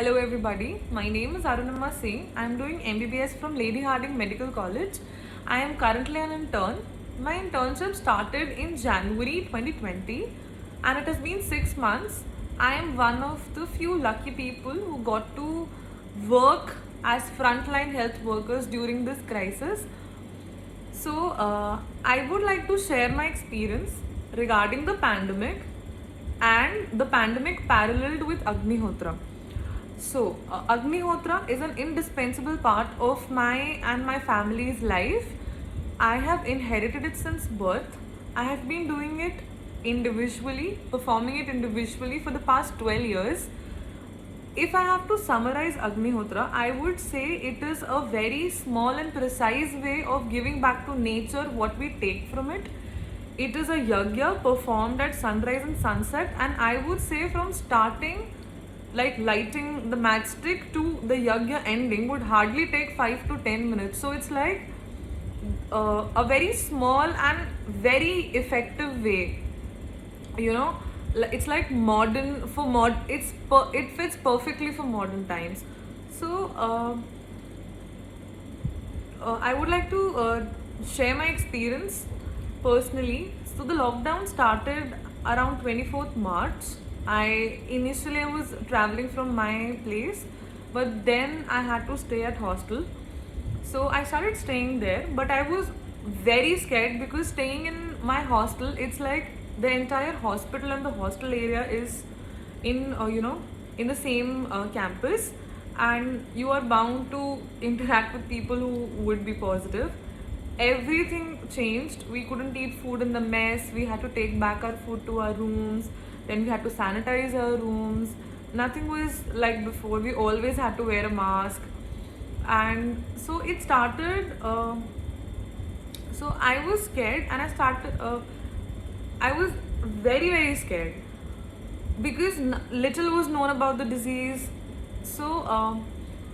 Hello everybody, my name is Arunama Singh. I am doing MBBS from Lady Hardinge Medical College. I am currently an intern. My internship started in January 2020 and it has been 6 months. I am one of the few lucky people who got to work as frontline health workers during this crisis. So, I would like to share my experience regarding the pandemic and the pandemic paralleled with Agnihotra. So, Agnihotra is an indispensable part of my and my family's life. I have inherited it since birth. I have been doing it individually, performing it individually for the past 12 years. If I have to summarize Agnihotra, I would say it is a very small and precise way of giving back to nature what we take from it. It is a yagya performed at sunrise and sunset, and I would say from starting, like lighting the matchstick to the yagya ending, would hardly take 5 to 10 minutes. So it's like a very small and very effective way. You know, it's like modern for it fits perfectly for modern times. So I would like to share my experience personally. So the lockdown started around 24th March. I was traveling from my place, but then I had to stay at hostel. So I started staying there, but I was very scared because staying in my hostel, it's like the entire hospital and the hostel area is in in the same campus, and you are bound to interact with people who would be positive. Everything changed. We couldn't eat food in the mess. We had to take back our food to our rooms. Then we had to sanitize our rooms. Nothing was like before. We always had to wear a mask. And so it started. So I was scared, and I was very, very scared because little was known about the disease. So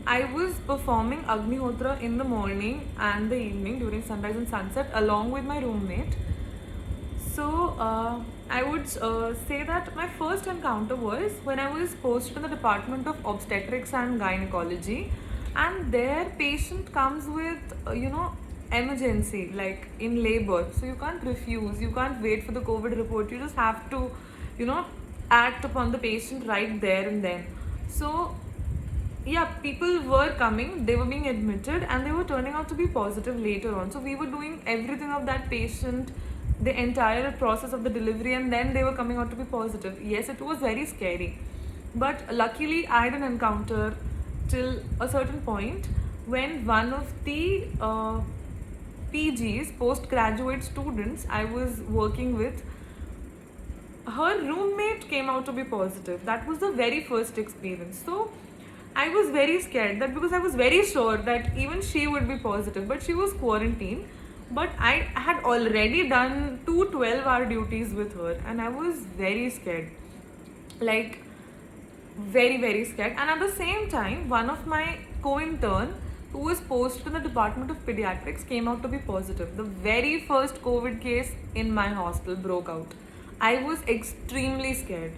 I was performing Agnihotra in the morning and the evening during sunrise and sunset along with my roommate. So I would say that my first encounter was when I was posted in the Department of Obstetrics and Gynecology, and their patient comes with emergency, like in labor. So you can't refuse. You can't wait for the COVID report. You just have to act upon the patient right there and then. So yeah, people were coming, they were being admitted, and they were turning out to be positive later on. So we were doing everything of that patient, the entire process of the delivery, and then they were coming out to be positive. Yes, it was very scary, but luckily I had an encounter till a certain point when one of the PGs, postgraduate students I was working with, her roommate came out to be positive. That was the very first experience. So I was very scared that because I was very sure that even she would be positive, but she was quarantined. But I had already done two 12-hour duties with her, and I was very scared. Like, very, very scared. And at the same time, one of my co-intern who was posted in the Department of Pediatrics came out to be positive. The very first COVID case in my hostel broke out. I was extremely scared.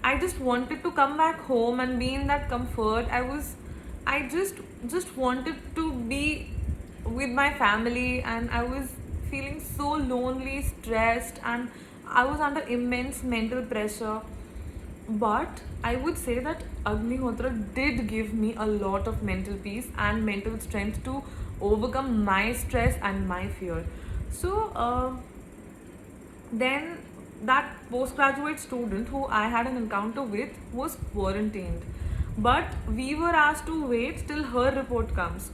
I just wanted to come back home and be in that comfort. I just wanted to be with my family, and I was feeling so lonely, stressed, and I was under immense mental pressure. But I would say that Agnihotra did give me a lot of mental peace and mental strength to overcome my stress and my fear. So then that postgraduate student who I had an encounter with was quarantined. But we were asked to wait till her report comes.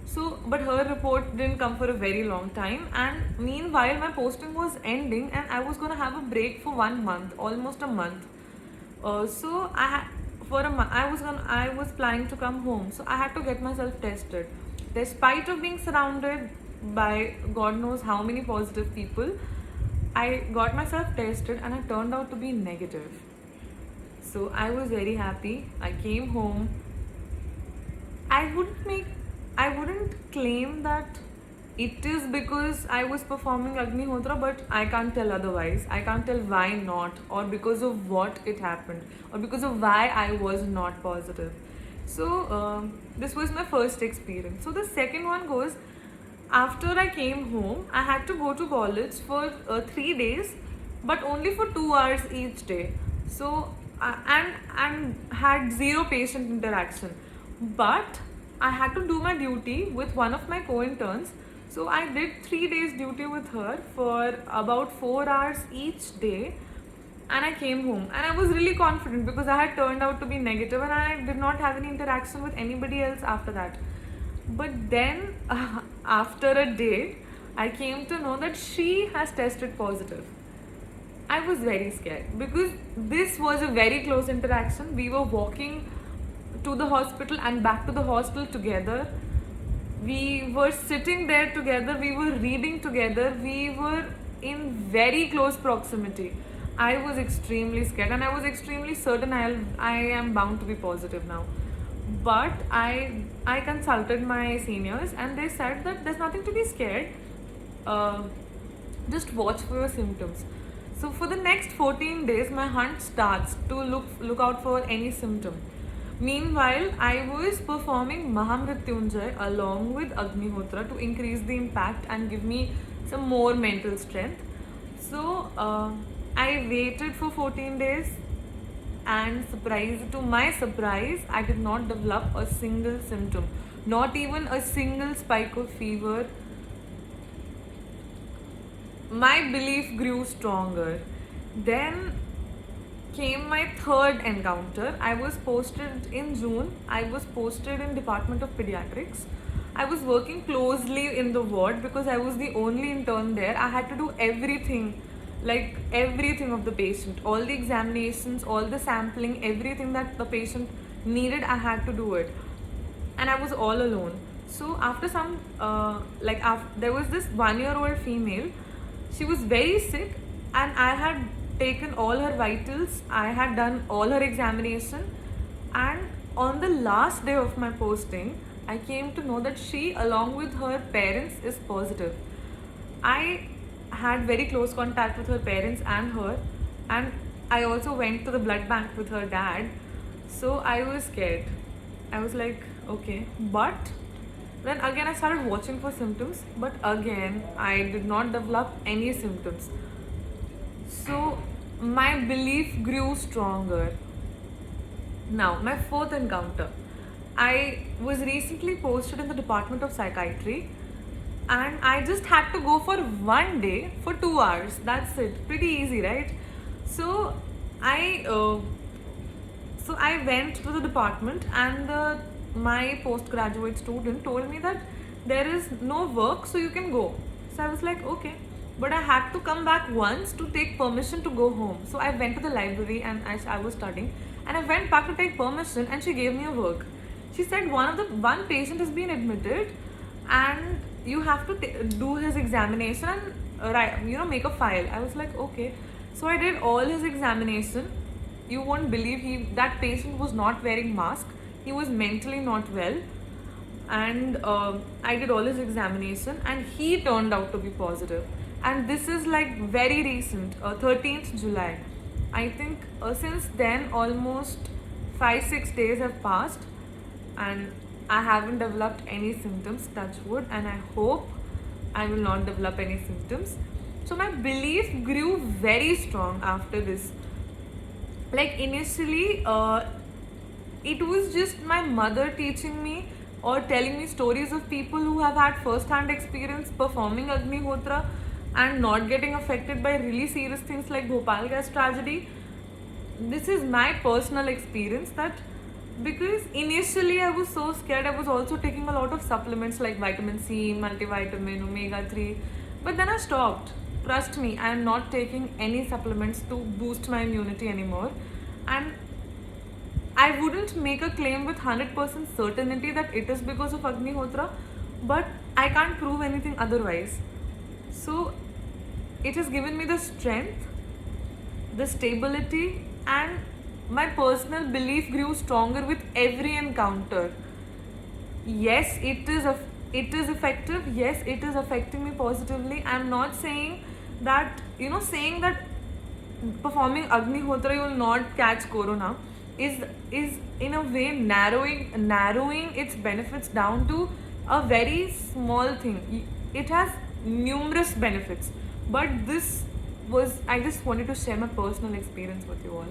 So, but her report didn't come for a very long time, and meanwhile, my posting was ending, and I was gonna have a break for 1 month, almost a month. So I had for a month I was planning to come home, so I had to get myself tested. Despite of being surrounded by God knows how many positive people, I got myself tested and I turned out to be negative. So I was very happy. I came home. I wouldn't claim that it is because I was performing Agnihotra, but I can't tell otherwise. I can't tell why not, or because of what it happened, or because of why I was not positive. So this was my first experience. So the second one goes, after I came home, I had to go to college for 3 days, but only for 2 hours each day. So and had zero patient interaction, but I had to do my duty with one of my co-interns. So I did 3 days duty with her for about 4 hours each day, and I came home and I was really confident because I had turned out to be negative and I did not have any interaction with anybody else after that. But then, after a day, I came to know that she has tested positive. I was very scared because this was a very close interaction. We were walking to the hospital and back to the hostel together. We were sitting there together. We were reading together. We were in very close proximity. I was extremely scared and I was extremely certain I am bound to be positive now. But I consulted my seniors and they said that there's nothing to be scared. Uh, just watch for your symptoms. So for the next 14 days, my hunt starts to look out for any symptom. Meanwhile, I was performing Mahamrityunjay along with Agnihotra to increase the impact and give me some more mental strength. So I waited for 14 days, and to my surprise, I did not develop a single symptom, not even a single spike of fever. My belief grew stronger. Then came my third encounter. I was posted in June. I was posted in Department of Pediatrics. I was working closely in the ward because I was the only intern there. I had to do everything, like everything of the patient, all the examinations, all the sampling, everything that the patient needed, I had to do it. And I was all alone. So after some, there was this 1-year-old female. She was very sick, and I had taken all her vitals. I had done all her examination, and on the last day of my posting, I came to know that she, along with her parents, is positive. I had very close contact with her parents and her, and I also went to the blood bank with her dad. So I was scared. I was like, okay, but then again I started watching for symptoms, but again I did not develop any symptoms. So my belief grew stronger. Now, my fourth encounter. I was recently posted in the Department of Psychiatry, and I just had to go for one day for 2 hours. That's it. Pretty easy, right? So I uh, I went to the department, and my postgraduate student told me that there is no work, so you can go. So I was like, okay. But I had to come back once to take permission to go home. So I went to the library and I was studying, and I went back to take permission, and she gave me a work. She said one patient has been admitted, and you have to do his examination and make a file. I was like, okay. So I did all his examination. You won't believe that patient was not wearing mask. He was mentally not well, and I did all his examination, and he turned out to be positive. And this is like very recent, 13th July. I think since then almost 5-6 days have passed, and I haven't developed any symptoms, touch wood, and I hope I will not develop any symptoms. So my belief grew very strong after this. Like initially, it was just my mother teaching me or telling me stories of people who have had first hand experience performing Agnihotra and not getting affected by really serious things like Bhopal gas tragedy. This is my personal experience, that because initially I was so scared, I was also taking a lot of supplements like vitamin C, multivitamin, omega 3, but then I stopped. Trust me, I am not taking any supplements to boost my immunity anymore, and I wouldn't make a claim with 100% certainty that it is because of Agnihotra, but I can't prove anything otherwise. So it has given me the strength, the stability, and my personal belief grew stronger with every encounter. Yes, it is effective. Yes, it is affecting me positively. I'm not saying that, saying that performing Agnihotra you will not catch corona. is in a way narrowing its benefits down to a very small thing. It has numerous benefits, but this was, I just wanted to share my personal experience with you all.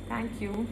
Thank you.